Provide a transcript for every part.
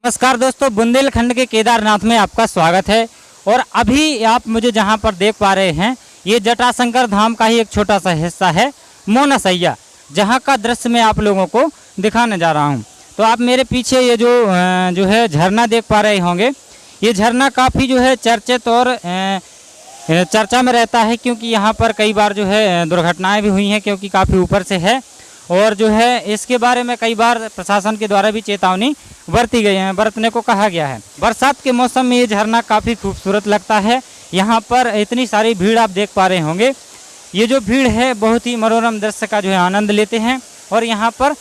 नमस्कार दोस्तों, बुंदेलखंड के केदारनाथ में आपका स्वागत है। और अभी आप मुझे जहां पर देख पा रहे हैं, ये जटाशंकर धाम का ही एक छोटा सा हिस्सा है, मोनासैया, जहां का दृश्य मैं आप लोगों को दिखाने जा रहा हूं। तो आप मेरे पीछे ये जो है झरना देख पा रहे होंगे। ये झरना काफ़ी जो है चर्चित और चर्चा में रहता है, क्योंकि यहाँ पर कई बार जो है दुर्घटनाएँ भी हुई हैं, क्योंकि काफ़ी ऊपर से है। और जो है इसके बारे में कई बार प्रशासन के द्वारा भी चेतावनी बरतने को कहा गया है। बरसात के मौसम में ये झरना काफ़ी खूबसूरत लगता है। यहाँ पर इतनी सारी भीड़ आप देख पा रहे होंगे। ये जो भीड़ है बहुत ही मनोरम दृश्य का जो है आनंद लेते हैं और यहाँ पर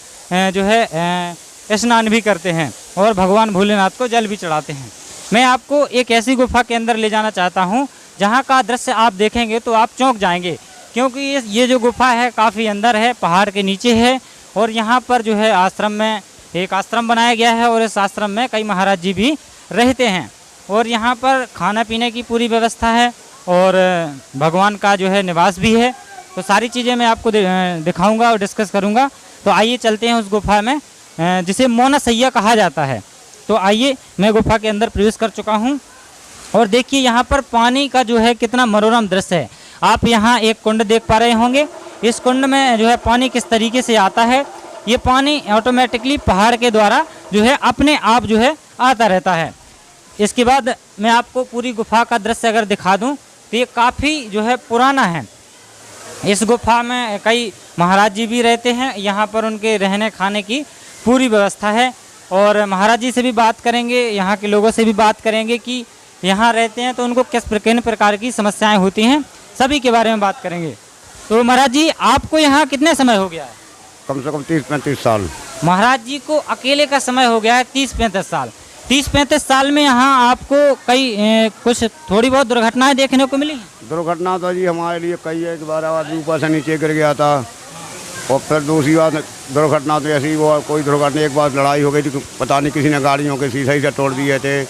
जो है स्नान भी करते हैं और भगवान भोलेनाथ को जल भी चढ़ाते हैं। मैं आपको एक ऐसी गुफा के अंदर ले जाना चाहता हूँ जहाँ का दृश्य आप देखेंगे तो आप चौंक जाएंगे, क्योंकि ये जो गुफा है काफ़ी अंदर है, पहाड़ के नीचे है। और यहाँ पर जो है आश्रम में एक आश्रम बनाया गया है और इस आश्रम में कई महाराज जी भी रहते हैं। और यहाँ पर खाना पीने की पूरी व्यवस्था है और भगवान का जो है निवास भी है। तो सारी चीज़ें मैं आपको दिखाऊंगा और डिस्कस करूंगा। तो आइए चलते हैं उस गुफा में, जिसे मोनासैया कहा जाता है। तो आइए, मैं गुफा के अंदर प्रवेश कर चुका हूँ और देखिए यहाँ पर पानी का जो है कितना मनोरम दृश्य है। आप यहाँ एक कुंड देख पा रहे होंगे। इस कुंड में जो है पानी किस तरीके से आता है, ये पानी ऑटोमेटिकली पहाड़ के द्वारा जो है अपने आप जो है आता रहता है। इसके बाद मैं आपको पूरी गुफा का दृश्य अगर दिखा दूं तो ये काफ़ी जो है पुराना है। इस गुफा में कई महाराज जी भी रहते हैं। यहाँ पर उनके रहने खाने की पूरी व्यवस्था है और महाराज जी से भी बात करेंगे, यहाँ के लोगों से भी बात करेंगे कि यहाँ रहते हैं तो उनको किन प्रकार की समस्याएँ होती हैं, सभी के बारे में बात करेंगे। तो महाराज जी, आपको यहाँ कितने समय हो गया है? कम से कम 30-35 साल। महाराज जी को अकेले का समय हो गया है 30-35 साल। 30-35 साल में यहाँ आपको कई कुछ थोड़ी बहुत दुर्घटनाएं देखने को मिली? दुर्घटना तो जी हमारे लिए कई है। एक बार आदमी ऊपर से नीचे गिर गया था और फिर दूसरी बार दुर्घटना तो ऐसी वो कोई दुर्घटना, एक बार लड़ाई हो गई थी, पता नहीं किसी ने गाड़ियों के शीशे से तोड़ दिए थे।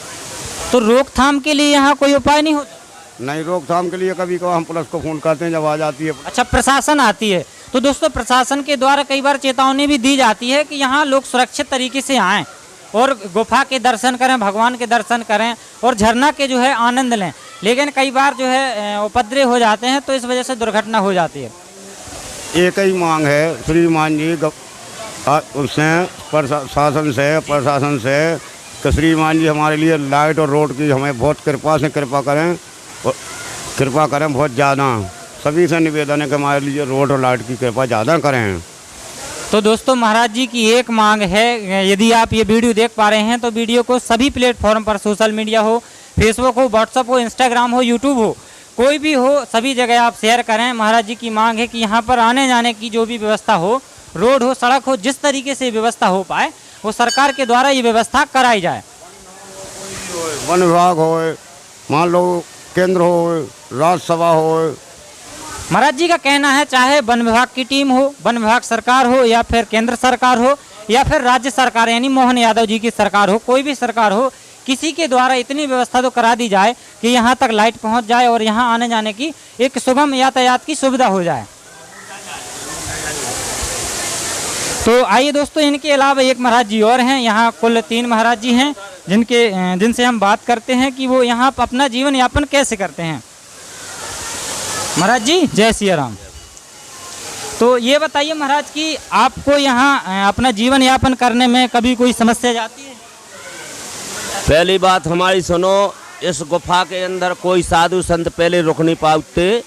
तो रोकथाम के लिए यहाँ कोई उपाय नहीं होता? नहीं, रोकथाम के लिए कभी कभी हम पुलिस को फ़ोन करते हैं जब आ जाती है। अच्छा, प्रशासन आती है। तो दोस्तों, प्रशासन के द्वारा कई बार चेतावनी भी दी जाती है कि यहाँ लोग सुरक्षित तरीके से आएँ और गुफा के दर्शन करें, भगवान के दर्शन करें और झरना के जो है आनंद लें। लेकिन कई बार जो है उपद्रव हो जाते हैं, तो इस वजह से दुर्घटना हो जाती है। एक ही मांग है श्रीमान जी उससे प्रशासन से कि श्रीमान जी हमारे लिए लाइट और रोड की हमें बहुत कृपा करें बहुत ज़्यादा। सभी से निवेदन है कि हमारे लिए रोड और लाइट की कृपा ज़्यादा करें। तो दोस्तों, महाराज जी की एक मांग है, यदि आप ये वीडियो देख पा रहे हैं तो वीडियो को सभी प्लेटफॉर्म पर, सोशल मीडिया हो, फेसबुक हो, व्हाट्सअप हो, इंस्टाग्राम हो, यूट्यूब हो, कोई भी हो, सभी जगह आप शेयर करें। महाराज जी की मांग है कि यहाँ पर आने जाने की जो भी व्यवस्था हो, रोड हो, सड़क हो, जिस तरीके से व्यवस्था हो पाए वो सरकार के द्वारा ये व्यवस्था कराई जाए। वन विभाग हो, मान लो केंद्र हो, राज्यसभा हो। महाराज जी का कहना है चाहे वन विभाग की टीम हो, वन विभाग सरकार हो, या फिर केंद्र सरकार हो, या फिर राज्य सरकार यानी मोहन यादव जी की सरकार हो, कोई भी सरकार हो, किसी के द्वारा इतनी व्यवस्था तो करा दी जाए कि यहाँ तक लाइट पहुँच जाए और यहाँ आने जाने की एक सुगम यातायात की सुविधा हो जाए। तो आइए दोस्तों, इनके अलावा एक महाराज जी और हैं। यहाँ कुल 3 महाराज जी हैं जिनसे हम बात करते हैं कि वो यहाँ अपना जीवन यापन कैसे करते हैं। महाराज जी, जय सिया राम। तो ये बताइए महाराज कि आपको यहाँ अपना जीवन यापन करने में कभी कोई समस्या जाती है? पहली बात हमारी सुनो, इस गुफा के अंदर कोई साधु संत पहले रुक नहीं पाते।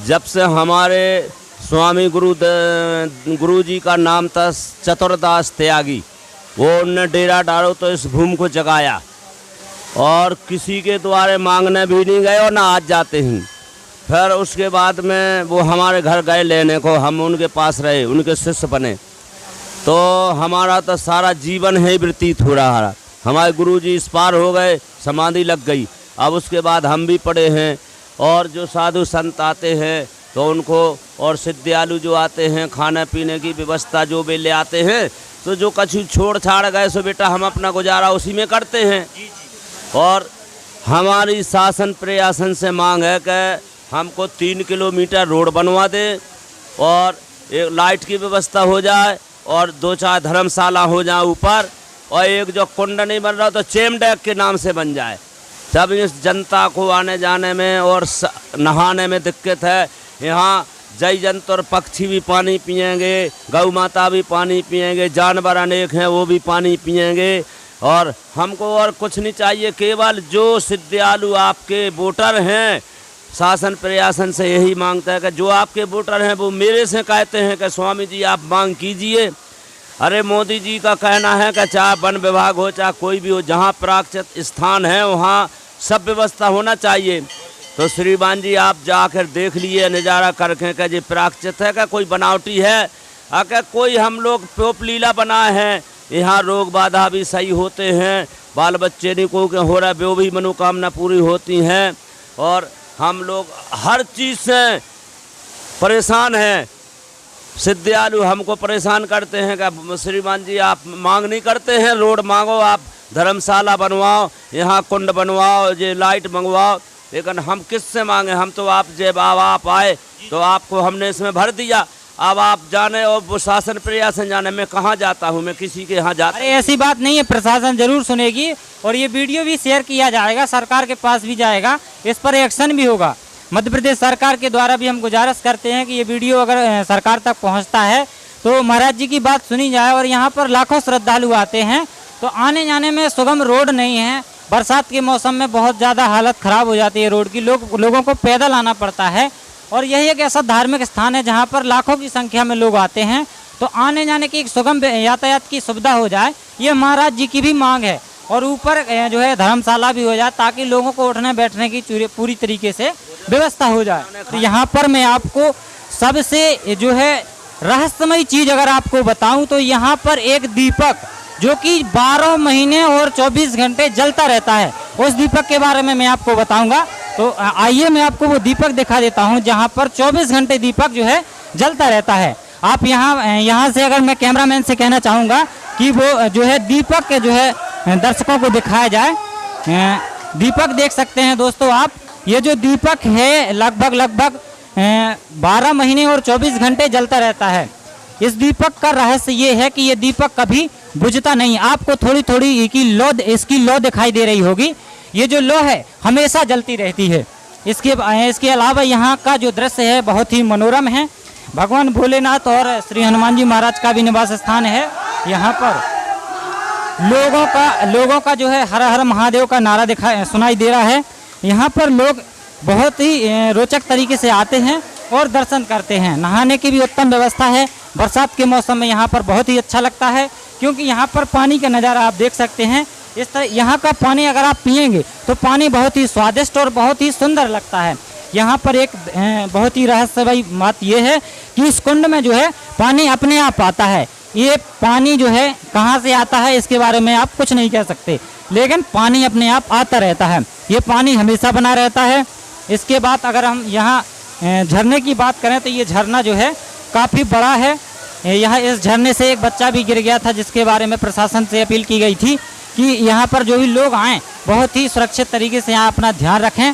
जब से हमारे स्वामी गुरु जी का नाम था चतुरदास त्यागी, वो उनने डेरा डालो तो इस भूमि को जगाया और किसी के द्वारे मांगने भी नहीं गए और ना आज जाते हैं। फिर उसके बाद में वो हमारे घर गए लेने को, हम उनके पास रहे, उनके शिष्य बने। तो हमारा तो सारा जीवन है व्यतीत हो रहा है। हमारे गुरुजी इस पार हो गए, समाधि लग गई। अब उसके बाद हम भी पड़े हैं और जो साधु संत आते हैं तो उनको, और सिद्धियालु जो आते हैं, खाने पीने की व्यवस्था जो वे ले आते हैं, तो जो कछु छोड़ छाड़ गए सो बेटा हम अपना गुजारा उसी में करते हैं। और हमारी शासन प्रशासन से मांग है कि हमको 3 किलोमीटर रोड बनवा दे और एक लाइट की व्यवस्था हो जाए और 2-4 धर्मशाला हो जाए ऊपर, और एक जो कुंड नहीं बन रहा तो चेमडेक के नाम से बन जाए। तब इस जनता को आने जाने में और नहाने में दिक्कत है। यहाँ जय जंतु और पक्षी भी पानी पिएंगे, गौ माता भी पानी पिएंगे, जानवर अनेक हैं वो भी पानी पिएंगे। और हमको और कुछ नहीं चाहिए, केवल जो सिद्धियालु आपके वोटर हैं, शासन प्रशासन से यही मांगता है कि जो आपके वोटर हैं वो मेरे से कहते हैं कि स्वामी जी आप मांग कीजिए। अरे मोदी जी का कहना है कि चाहे वन विभाग हो चाहे कोई भी हो, जहाँ प्राकृतिक स्थान है वहाँ सब व्यवस्था होना चाहिए। तो श्रीमान जी आप जाकर देख लिए नज़ारा करके कि जी प्राकृतिक है, क्या कोई बनावटी है, अगर कोई हम लोग पोप लीला बनाए हैं। यहाँ रोग बाधा भी सही होते हैं, बाल बच्चे नहीं को हो रहा वो भी मनोकामना पूरी होती हैं। और हम लोग हर चीज़ से परेशान हैं। सिद्धियालु हमको परेशान करते हैं कि श्रीमान जी आप मांग नहीं करते हैं, रोड मांगो, आप धर्मशाला बनवाओ, यहाँ कुंड बनवाओ, ये लाइट मंगवाओ, लेकिन हम किससे मांगे? हम तो आप जब आप आए तो आपको हमने इसमें भर दिया, अब आप जाने और वो शासन प्रशासन जाने। मैं कहाँ जाता हूँ, मैं किसी के यहाँ जाता? अरे ऐसी बात नहीं है, प्रशासन जरूर सुनेगी और ये वीडियो भी शेयर किया जाएगा, सरकार के पास भी जाएगा, इस पर एक्शन भी होगा। मध्य प्रदेश सरकार के द्वारा भी हम गुजारिश करते हैं कि ये वीडियो अगर सरकार तक पहुंचता है तो महाराज जी की बात सुनी जाए। और यहाँ पर लाखों श्रद्धालु आते हैं तो आने जाने में सुगम रोड नहीं है। बरसात के मौसम में बहुत ज़्यादा हालत ख़राब हो जाती है रोड की, लोगों को पैदल आना पड़ता है। और यही एक ऐसा धार्मिक स्थान है जहाँ पर लाखों की संख्या में लोग आते हैं, तो आने जाने की एक सुगम यातायात की सुविधा हो जाए, ये महाराज जी की भी मांग है। और ऊपर जो है धर्मशाला भी हो जाए ताकि लोगों को उठने बैठने की पूरी तरीके से व्यवस्था हो जाए। तो यहाँ पर मैं आपको सबसे जो है रहस्यमय चीज़ अगर आपको बताऊं तो यहाँ पर एक दीपक जो कि 12 महीने और 24 घंटे जलता रहता है, उस दीपक के बारे में मैं आपको बताऊंगा। तो आइए मैं आपको वो दीपक दिखा देता हूँ जहाँ पर 24 घंटे दीपक जो है जलता रहता है। आप यहाँ से अगर मैं कैमरामैन से कहना चाहूँगा कि वो जो है दीपक जो है दर्शकों को दिखाया जाए। दीपक देख सकते हैं दोस्तों आप, ये जो दीपक है लगभग 12 महीने और 24 घंटे जलता रहता है। इस दीपक का रहस्य ये है कि ये दीपक कभी बुझता नहीं। आपको थोड़ी थोड़ी इसकी लौ दिखाई दे रही होगी, ये जो लौ है हमेशा जलती रहती है। इसके अलावा यहाँ का जो दृश्य है बहुत ही मनोरम है। भगवान भोलेनाथ और श्री हनुमान जी महाराज का भी निवास स्थान है। यहाँ पर लोगों का जो है हर हर महादेव का नारा सुनाई दे रहा है। यहाँ पर लोग बहुत ही रोचक तरीके से आते हैं और दर्शन करते हैं। नहाने की भी उत्तम व्यवस्था है। बरसात के मौसम में यहाँ पर बहुत ही अच्छा लगता है क्योंकि यहाँ पर पानी का नज़ारा आप देख सकते हैं। इस तरह यहाँ का पानी अगर आप पिएंगे तो पानी बहुत ही स्वादिष्ट और बहुत ही सुंदर लगता है। यहाँ पर एक बहुत ही रहस्यमय बात यह है कि इस कुंड में जो है पानी अपने आप आता है। ये पानी जो है कहाँ से आता है इसके बारे में आप कुछ नहीं कह सकते, लेकिन पानी अपने आप आता रहता है। ये पानी हमेशा बना रहता है। इसके बाद अगर हम यहाँ झरने की बात करें तो ये झरना जो है काफ़ी बड़ा है। यहाँ इस झरने से एक बच्चा भी गिर गया था जिसके बारे में प्रशासन से अपील की गई थी कि यहाँ पर जो भी लोग आएँ बहुत ही सुरक्षित तरीके से यहाँ अपना ध्यान रखें।